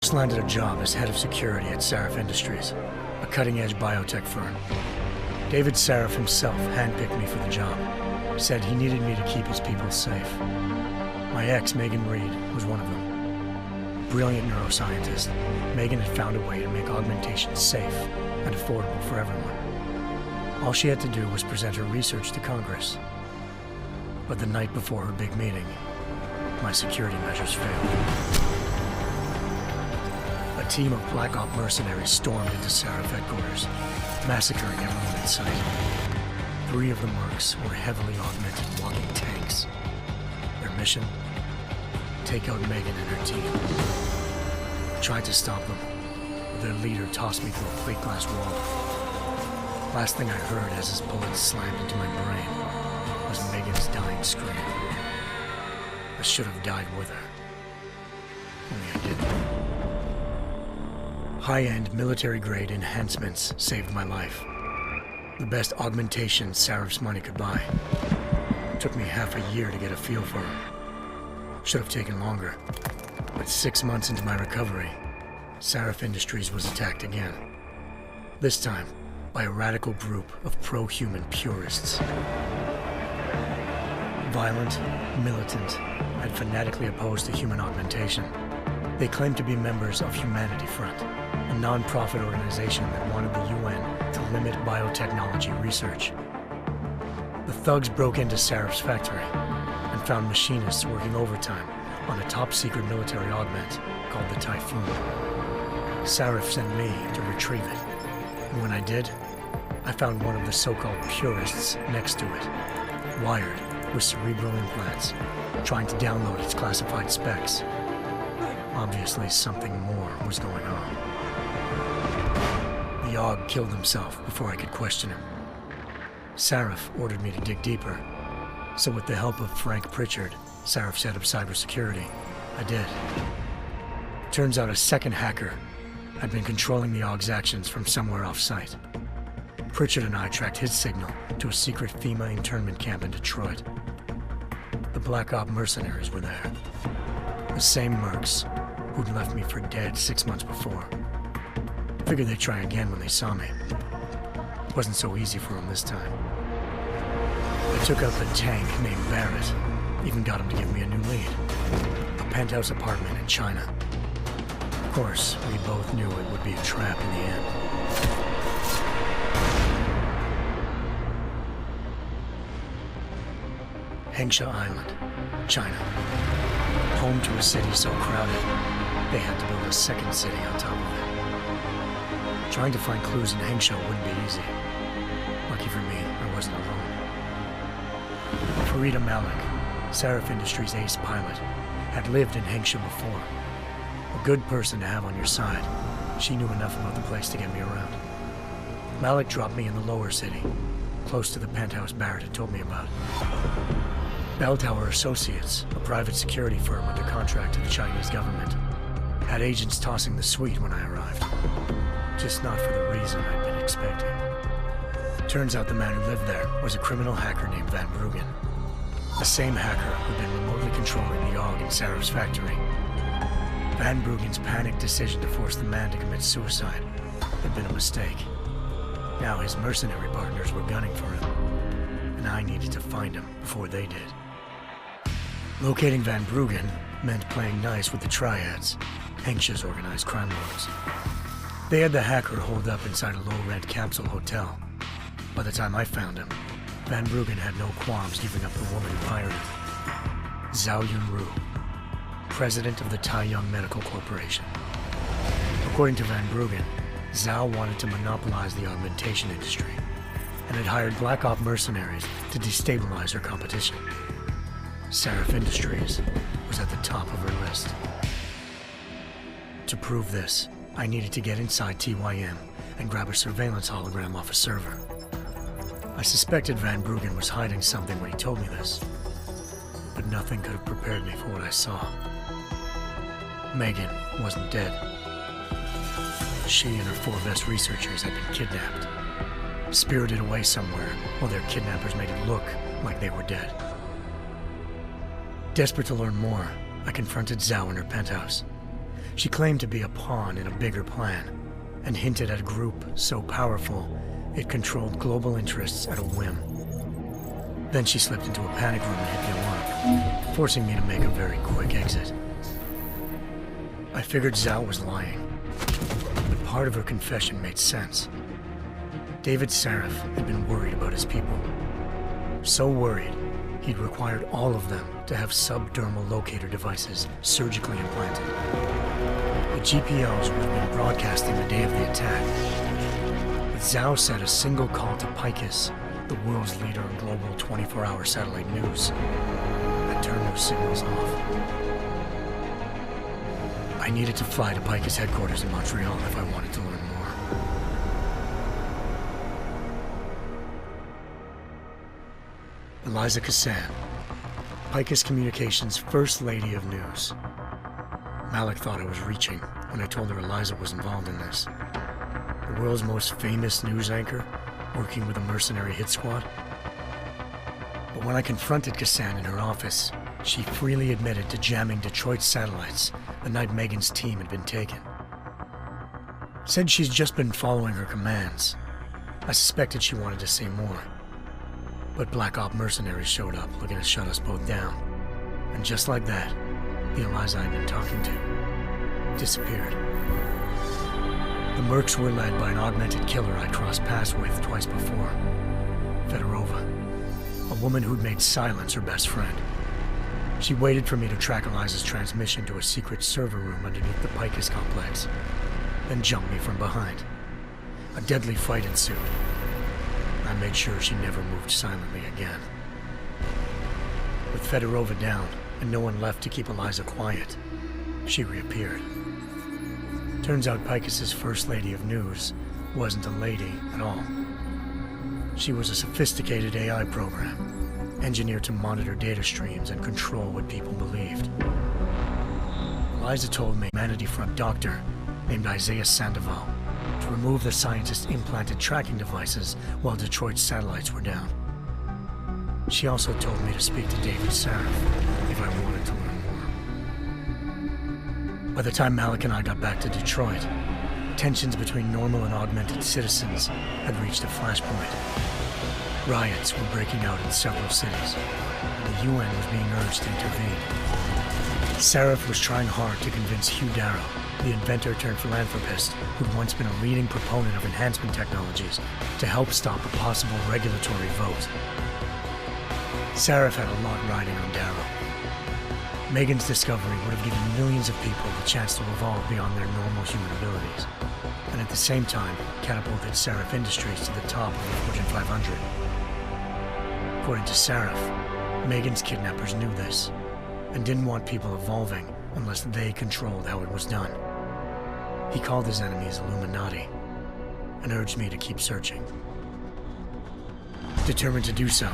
just landed a job as head of security at Sarif Industries, a cutting-edge biotech firm. David Sarif himself handpicked me for the job. Said he needed me to keep his people safe. My ex, Megan Reed, was one of them. Brilliant neuroscientist, Megan had found a way to make augmentation safe and affordable for everyone. All she had to do was present her research to Congress. But the night before her big meeting, my security measures failed. A team of Black Op mercenaries stormed into Sarif headquarters, massacring everyone in sight. 3 of the mercs were heavily augmented walking tanks. Their mission? Take out Megan and her team. I tried to stop them, but their leader tossed me through a plate glass wall. Last thing I heard as his bullets slammed into my brain was Megan's dying scream. I should have died with her. Only I didn't. High-end military-grade enhancements saved my life. The best augmentation Sarif's money could buy. It took me half a year to get a feel for her. Should have taken longer. But 6 months into my recovery, Sarif Industries was attacked again. This time, by a radical group of pro-human purists. Violent, militant, and fanatically opposed to human augmentation. They claimed to be members of Humanity Front, a non-profit organization that wanted the UN to limit biotechnology research. The thugs broke into Sarif's factory and found machinists working overtime on a top-secret military augment called the Typhoon. Sarif sent me to retrieve it, and when I did, I found one of the so-called purists next to it, wired with cerebral implants, trying to download its classified specs. Obviously, something more was going on. The AUG killed himself before I could question him. Sarif ordered me to dig deeper, so with the help of Frank Pritchard, Sarif's head of cybersecurity, I did. Turns out a second hacker had been controlling the AUG's actions from somewhere off-site. Pritchard and I tracked his signal to a secret FEMA internment camp in Detroit. The Black Op mercenaries were there. The same mercs who'd left me for dead 6 months before. Figured they'd try again when they saw me. It wasn't so easy for them this time. I took out the tank named Barrett, even got him to give me a new lead. A penthouse apartment in China. Of course, we both knew it would be a trap in the end. Hengsha Island, China. Home to a city so crowded, they had to build a second city on top of it. Trying to find clues in Hengsha wouldn't be easy. Lucky for me, I wasn't alone. Farida Malik, Sarif Industries' ace pilot, had lived in Hengsha before. A good person to have on your side. She knew enough about the place to get me around. Malik dropped me in the lower city, close to the penthouse Barrett had told me about. Bell Tower Associates, a private security firm under contract to the Chinese government, had agents tossing the suite when I arrived. Just not for the reason I'd been expecting. Turns out the man who lived there was a criminal hacker named Van Bruggen. The same hacker who'd been remotely controlling the AUG in Sarif's factory. Van Bruggen's panicked decision to force the man to commit suicide had been a mistake. Now his mercenary partners were gunning for him, and I needed to find him before they did. Locating Van Bruggen meant playing nice with the Triads, Hengsha's organized crime lords. They had the hacker holed up inside a low-rent capsule hotel. By the time I found him, Van Bruggen had no qualms giving up the woman who hired him. Zhao Yunru, president of the Taiyang Medical Corporation. According to Van Bruggen, Zhao wanted to monopolize the augmentation industry and had hired Black Op mercenaries to destabilize her competition. Sarif Industries was at the top of her list. To prove this, I needed to get inside TYM and grab a surveillance hologram off a server. I suspected Van Bruggen was hiding something when he told me this, but nothing could have prepared me for what I saw. Megan wasn't dead. She and her 4 best researchers had been kidnapped, spirited away somewhere while their kidnappers made it look like they were dead. Desperate to learn more, I confronted Zhao in her penthouse. She claimed to be a pawn in a bigger plan, and hinted at a group so powerful it controlled global interests at a whim. Then she slipped into a panic room and hit the alarm, forcing me to make a very quick exit. I figured Zhao was lying, but part of her confession made sense. David Sarif had been worried about his people. So worried, he'd required all of them to have subdermal locator devices surgically implanted. The GPOs would have been broadcasting the day of the attack. But Zhao said a single call to Picus, the world's leader in global 24-hour satellite news, and turn those signals off. I needed to fly to Picus headquarters in Montreal if I wanted to learn more. Eliza Cassan, Picus Communications' First Lady of News. Malik thought I was reaching when I told her Eliza was involved in this. The world's most famous news anchor, working with a mercenary hit squad. But when I confronted Cassan in her office, she freely admitted to jamming Detroit's satellites the night Megan's team had been taken. Said she's just been following her commands. I suspected she wanted to say more. But Black Op mercenaries showed up looking to shut us both down. And just like that, the Eliza I'd been talking to disappeared. The Mercs were led by an augmented killer I'd crossed paths with twice before, Fedorova, a woman who'd made silence her best friend. She waited for me to track Eliza's transmission to a secret server room underneath the Picus complex, then jumped me from behind. A deadly fight ensued. I made sure she never moved silently again. With Fedorova down and no one left to keep Eliza quiet, she reappeared. Turns out Picus's First Lady of News wasn't a lady at all. She was a sophisticated AI program, engineered to monitor data streams and control what people believed. Eliza told me a Humanity Front doctor named Isaiah Sandoval to remove the scientist's implanted tracking devices while Detroit's satellites were down. She also told me to speak to David Sarif if I wanted to learn more. By the time Malik and I got back to Detroit, tensions between normal and augmented citizens had reached a flashpoint. Riots were breaking out in several cities, and the UN was being urged to intervene. Sarif was trying hard to convince Hugh Darrow, the inventor-turned-philanthropist who'd once been a leading proponent of enhancement technologies, to help stop a possible regulatory vote. Sarif had a lot riding on Darrow. Megan's discovery would have given millions of people the chance to evolve beyond their normal human abilities, and at the same time catapulted Sarif Industries to the top of the Fortune 500. According to Sarif, Megan's kidnappers knew this, and didn't want people evolving unless they controlled how it was done. He called his enemies Illuminati, and urged me to keep searching. Determined to do so,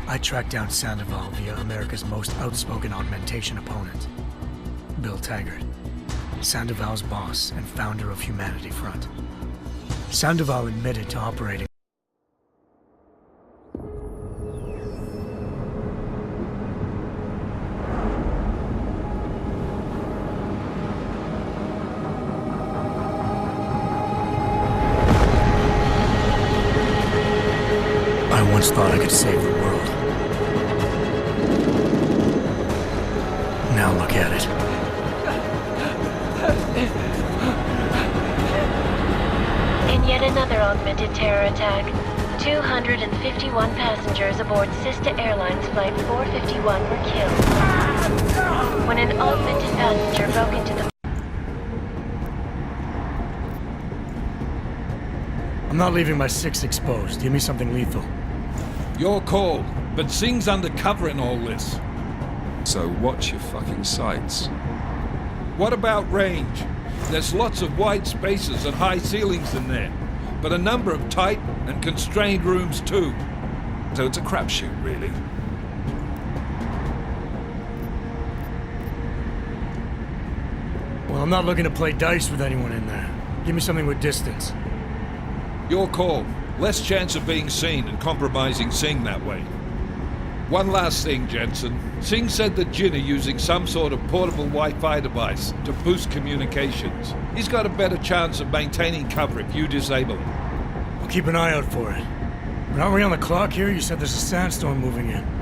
I tracked down Sandoval via America's most outspoken augmentation opponent, Bill Taggart, Sandoval's boss and founder of Humanity Front. Sandoval admitted to operating I once thought I could save the world. Now look at it. In yet another augmented terror attack, 251 passengers aboard Sister Airlines Flight 451 were killed when an augmented passenger broke into the... I'm not leaving my six exposed. Give me something lethal. Your call, but Singh's undercover in all this. So watch your fucking sights. What about range? There's lots of wide spaces and high ceilings in there, but a number of tight and constrained rooms too. So it's a crapshoot, really. Well, I'm not looking to play dice with anyone in there. Give me something with distance. Your call. Less chance of being seen and compromising Singh that way. One last thing, Jensen. Singh said that Jin are using some sort of portable Wi-Fi device to boost communications. He's got a better chance of maintaining cover if you disable him. I'll keep an eye out for it. But aren't we on the clock here? You said there's a sandstorm moving in.